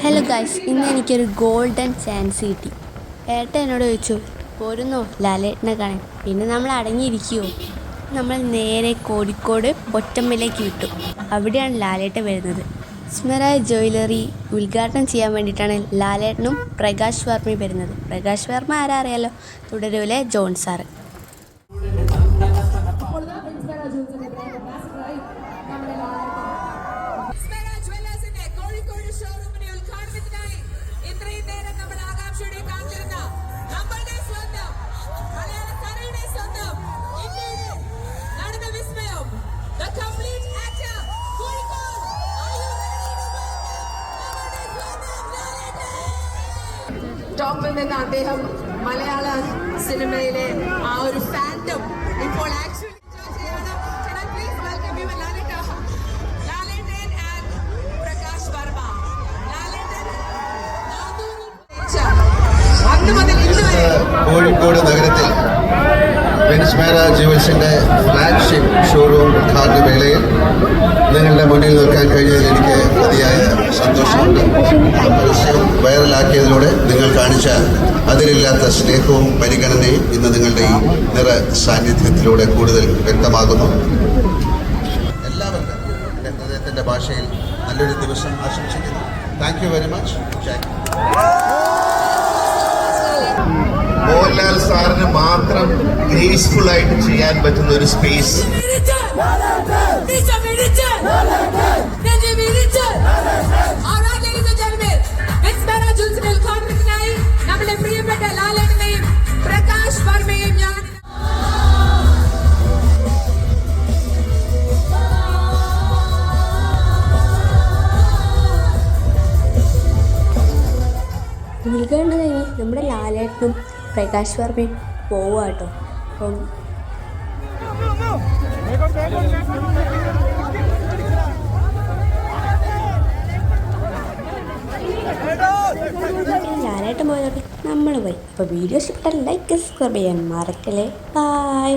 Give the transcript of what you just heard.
Hello guys, ഇന്ന് എനിക്കൊരു golden chance കിട്ടി. ഏട്ടൻ എന്നോട് ചോദിച്ചു, പോരുന്നോ ലാലേട്ടനെ കാണാൻ? പിന്നെ നമ്മൾ അടങ്ങിയിരിക്കുമോ? നമ്മൾ നേരെ കോഴിക്കോട് പൊറ്റമ്മലേക്ക് വിട്ടു. അവിടെയാണ് ലാലേട്ടൻ വരുന്നത്. സ്മരായ ജ്വല്ലറി ഉദ്ഘാടനം ചെയ്യാൻ വേണ്ടിയിട്ടാണ് ലാലേട്ടനും പ്രകാശ് വർമ്മയും വരുന്നത്. പ്രകാശ് വർമ്മ ആരാ അറിയാലോ, തുടരൂലെ ജോൺ സാറ്. ടോപ്പിൽ നിന്ന് അദ്ദേഹം മലയാള സിനിമയിലെ ആ ഒരു ഫാൻഡം ഇപ്പോൾ ആക്ച്വലി കോഴിക്കോട് നഗരത്തിൽ സ്മര ജ്വൽസിന്റെ ഫ്ലാഗ്ഷിപ്പ് ഷോറൂം ഉദ്ഘാടന വേളയിൽ നിങ്ങളുടെ മുന്നിൽ നിൽക്കാൻ കഴിഞ്ഞതിൽ എനിക്ക് അതിയായ സന്തോഷമുണ്ട്. പരസ്യം വൈറലാക്കിയതിലൂടെ നിങ്ങൾ കാണിച്ച അതിലില്ലാത്ത സ്നേഹവും പരിഗണനയും ഇന്ന് നിങ്ങളുടെ ഈ നിറ സാന്നിധ്യത്തിലൂടെ കൂടുതൽ വ്യക്തമാകുന്നു. എല്ലാവർക്കും എൻ്റെ ഹൃദയത്തിൻ്റെ ഭാഷയിൽ നല്ലൊരു ദിവസം ആശംസിക്കുന്നു. Thank you very much. Mohanlal സാറിന് മാത്രം ഗ്രേസ്ഫുൾ ആയിട്ട് ചെയ്യാൻ പറ്റുന്ന ഒരു സ്പേസ്. നമ്മുടെ പ്രിയപ്പെട്ട ലാലേട്ടനെയും പ്രകാശ് വർമ്മയും ഞാൻ ഉദ്ഘാടനം കഴിഞ്ഞ് നമ്മുടെ ലാലേട്ടനും പ്രകാശ് വർമ്മയും പോവുക കേട്ടോ. അപ്പം ലാലേട്ടൻ പോയതോടെ നമ്മൾ പോയി. അപ്പോൾ വീഡിയോ ഇഷ്ടപ്പെട്ടാൽ ലൈക്ക് സബ്സ്ക്രൈബ് ചെയ്യാൻ മറക്കല്ലേ. ബൈ.